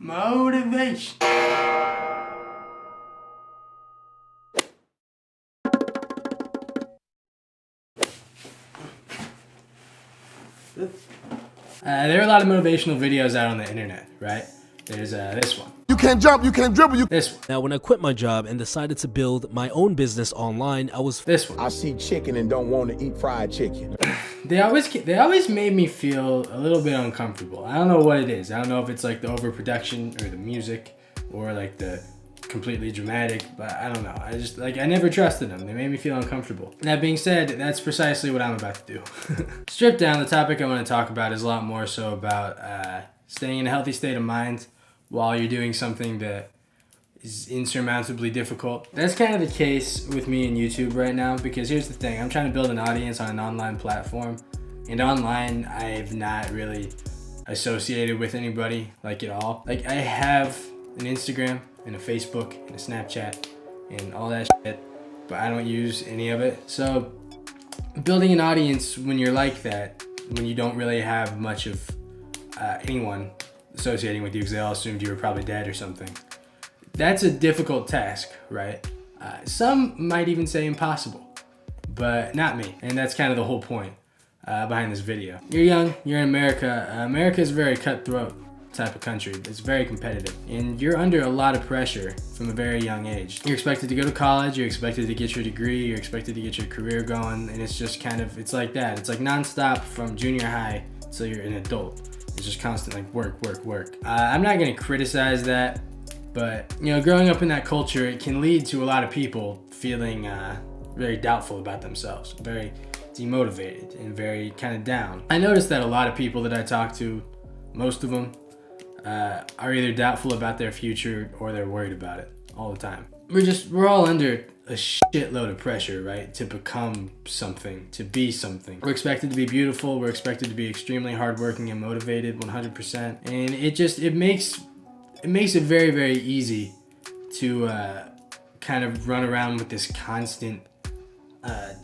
Motivation. There are a lot of motivational videos out on the internet, right? There's this one. You can't jump, you can't dribble, This one. Now, when I quit my job and decided to build my own business online, I was This one. I see chicken and don't want to eat fried chicken. They always made me feel a little bit uncomfortable. I don't know what it is. I don't know if it's like the overproduction or the music or like the completely dramatic, but I don't know. I never trusted them. They made me feel uncomfortable. That being said, that's precisely what I'm about to do. Stripped down, the topic I want to talk about is a lot more so about staying in a healthy state of mind while you're doing something that is insurmountably difficult. That's kind of the case with me and YouTube right now, because here's the thing. I'm trying to build an audience on an online platform, and online I've not really associated with anybody like at all. Like, I have an Instagram and a Facebook and a Snapchat and all that shit, but I don't use any of it. So building an audience when you're like that, when you don't really have much of anyone associating with you because they all assumed you were probably dead or something, that's a difficult task, right? Some might even say impossible, but not me. And that's kind of the whole point behind this video. You're young, you're in America. America is a very cutthroat type of country. It's very competitive, and you're under a lot of pressure from a very young age. You're expected to go to college, you're expected to get your degree, you're expected to get your career going, and it's just kind of, it's like that. It's like nonstop from junior high till you're an adult. It's just constant like work, work, work. I'm not gonna criticize that, but you know, growing up in that culture, it can lead to a lot of people feeling very doubtful about themselves, very demotivated, and very kind of down. I noticed that a lot of people that I talk to, most of them, are either doubtful about their future or they're worried about it all the time. We're all under a shitload of pressure, right? To become something, to be something. We're expected to be beautiful. We're expected to be extremely hardworking and motivated 100%. And it makes it very, very easy to kind of run around with this constant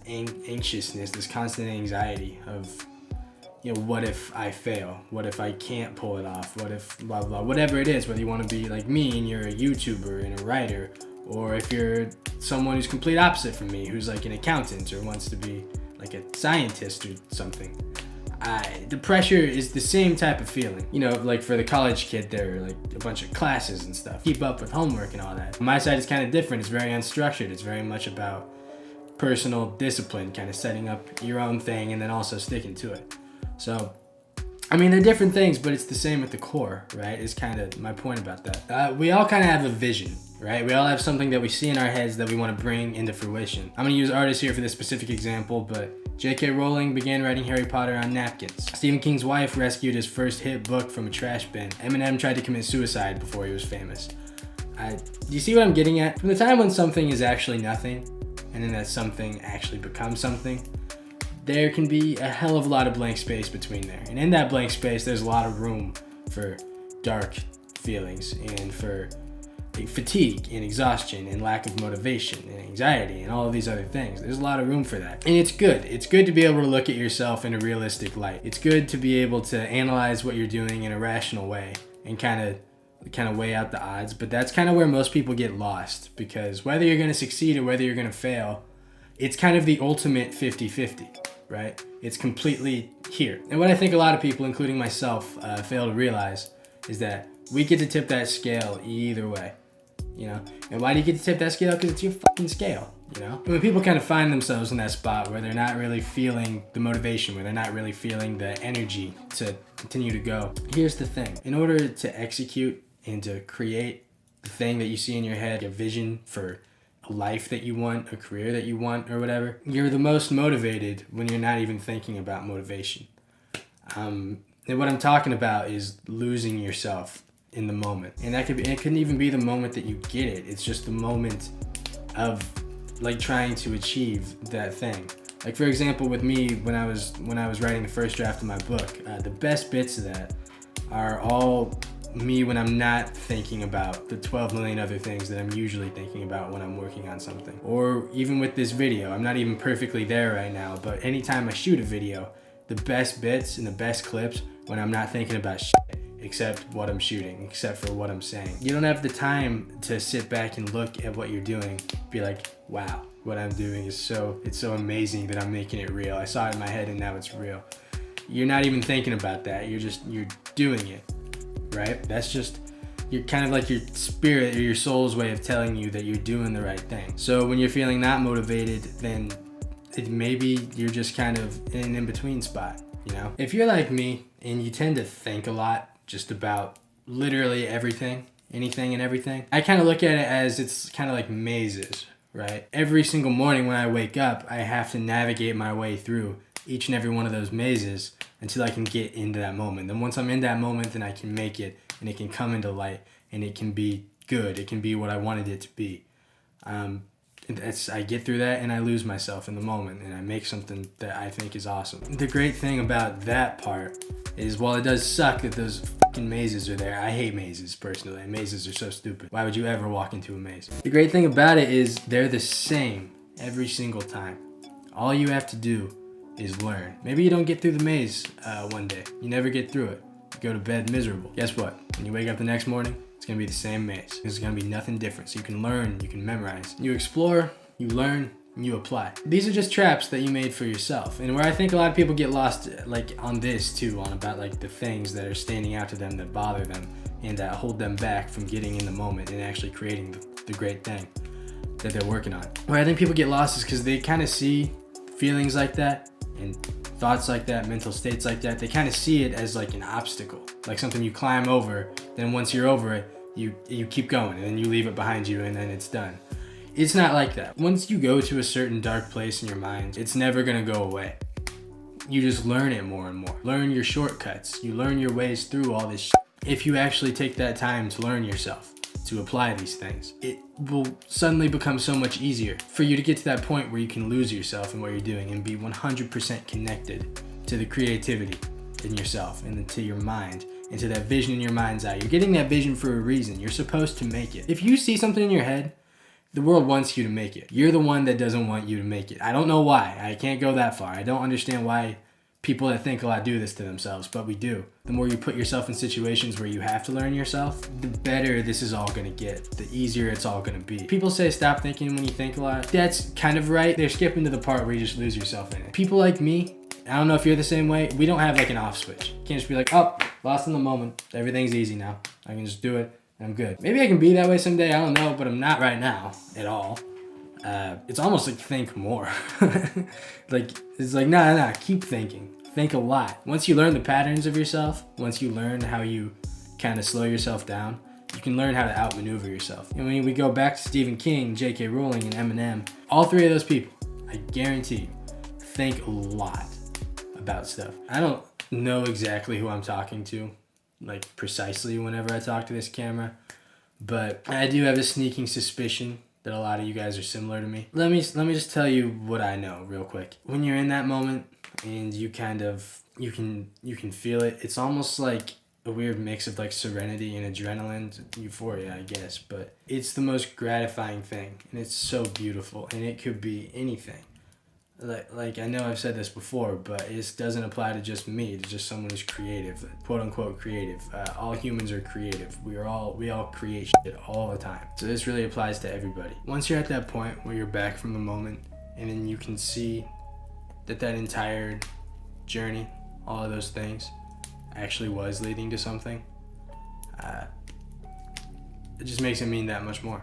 anxiousness, this constant anxiety of, you know, what if I fail? What if I can't pull it off? What if blah, blah, whatever it is, whether you want to be like me and you're a YouTuber and a writer, or if you're someone who's complete opposite from me, who's like an accountant or wants to be like a scientist or something. The pressure is the same type of feeling. You know, like for the college kid, there are like a bunch of classes and stuff. Keep up with homework and all that. My side is kind of different. It's very unstructured. It's very much about personal discipline, kind of setting up your own thing and then also sticking to it. So, I mean, they're different things, but it's the same at the core, right? Is kind of my point about that. We all kind of have a vision, right? We all have something that we see in our heads that we want to bring into fruition. I'm going to use artists here for this specific example, but J.K. Rowling began writing Harry Potter on napkins. Stephen King's wife rescued his first hit book from a trash bin. Eminem tried to commit suicide before he was famous. Do you see what I'm getting at? From the time when something is actually nothing, and then that something actually becomes something, there can be a hell of a lot of blank space between there. And in that blank space, there's a lot of room for dark feelings and for fatigue and exhaustion and lack of motivation and anxiety and all of these other things. There's a lot of room for that. And it's good. It's good to be able to look at yourself in a realistic light. It's good to be able to analyze what you're doing in a rational way and kind of weigh out the odds. But that's kind of where most people get lost, because whether you're going to succeed or whether you're going to fail, it's kind of the ultimate 50-50. Right? It's completely here. And what I think a lot of people, including myself, fail to realize is that we get to tip that scale either way, you know? And why do you get to tip that scale? Because it's your fucking scale, you know? And when people kind of find themselves in that spot where they're not really feeling the motivation, where they're not really feeling the energy to continue to go, here's the thing. In order to execute and to create the thing that you see in your head, a vision for a life that you want, a career that you want, or whatever, you're the most motivated when you're not even thinking about motivation. And what I'm talking about is losing yourself in the moment. And it couldn't even be the moment that you get it. It's just the moment of like trying to achieve that thing. Like for example, with me, when I was writing the first draft of my book, the best bits of that are all me when I'm not thinking about the 12 million other things that I'm usually thinking about when I'm working on something. Or even with this video, I'm not even perfectly there right now, but anytime I shoot a video, the best bits and the best clips when I'm not thinking about shit except what I'm shooting, except for what I'm saying. You don't have the time to sit back and look at what you're doing, be like, wow, what I'm doing is it's so amazing that I'm making it real. I saw it in my head and now it's real. You're not even thinking about that. You're doing it, right? That's just, you're kind of like your spirit or your soul's way of telling you that you're doing the right thing. So when you're feeling not motivated, then maybe you're just kind of in an in-between spot, you know? If you're like me and you tend to think a lot just about literally everything, anything and everything, I kind of look at it as it's kind of like mazes, right? Every single morning when I wake up, I have to navigate my way through each and every one of those mazes until I can get into that moment. Then once I'm in that moment, then I can make it and it can come into light and it can be good. It can be what I wanted it to be. I get through that and I lose myself in the moment and I make something that I think is awesome. The great thing about that part is, while it does suck that those fucking mazes are there, I hate mazes personally. Mazes are so stupid. Why would you ever walk into a maze? The great thing about it is they're the same every single time. All you have to do is learn. Maybe you don't get through the maze one day. You never get through it. You go to bed miserable. Guess what? When you wake up the next morning, it's gonna be the same maze. There's gonna be nothing different. So you can learn, you can memorize. You explore, you learn, and you apply. These are just traps that you made for yourself. And where I think a lot of people get lost, like on this too, on about like the things that are standing out to them that bother them and that hold them back from getting in the moment and actually creating the great thing that they're working on. Where I think people get lost is because they kind of see feelings like that and thoughts like that, mental states like that, they kind of see it as like an obstacle, like something you climb over. Then once you're over it, you keep going and then you leave it behind you and then it's done. It's not like that. Once you go to a certain dark place in your mind, it's never gonna go away. You just learn it more and more. Learn your shortcuts. You learn your ways through all this shit. If you actually take that time to learn yourself, to apply these things, it will suddenly become so much easier for you to get to that point where you can lose yourself in what you're doing and be 100% connected to the creativity in yourself and to your mind and to that vision in your mind's eye. You're getting that vision for a reason. You're supposed to make it. If you see something in your head, the world wants you to make it. You're the one that doesn't want you to make it. I don't know why. I can't go that far. I don't understand why people that think a lot do this to themselves, but we do. The more you put yourself in situations where you have to learn yourself, the better this is all gonna get, the easier it's all gonna be. People say stop thinking when you think a lot. That's kind of right. They're skipping to the part where you just lose yourself in it. People like me, I don't know if you're the same way, we don't have like an off switch. You can't just be like, oh, lost in the moment. Everything's easy now. I can just do it and I'm good. Maybe I can be that way someday, I don't know, but I'm not right now at all. It's almost like think more. Like, it's like, nah, keep thinking. Think a lot. Once you learn the patterns of yourself, once you learn how you kind of slow yourself down, you can learn how to outmaneuver yourself. And when we go back to Stephen King, J.K. Rowling, and Eminem, all three of those people, I guarantee you, think a lot about stuff. I don't know exactly who I'm talking to, like precisely whenever I talk to this camera, but I do have a sneaking suspicion that a lot of you guys are similar to me. Let me just tell you what I know real quick. When you're in that moment and you kind of, you can feel it, it's almost like a weird mix of like serenity and adrenaline, euphoria, I guess, but it's the most gratifying thing and it's so beautiful and it could be anything. Like I know I've said this before, but it doesn't apply to just me, to just someone who's creative, quote unquote creative. All humans are creative. We all create shit all the time. So this really applies to everybody. Once you're at that point where you're back from the moment and then you can see that entire journey, all of those things, actually was leading to something, it just makes it mean that much more.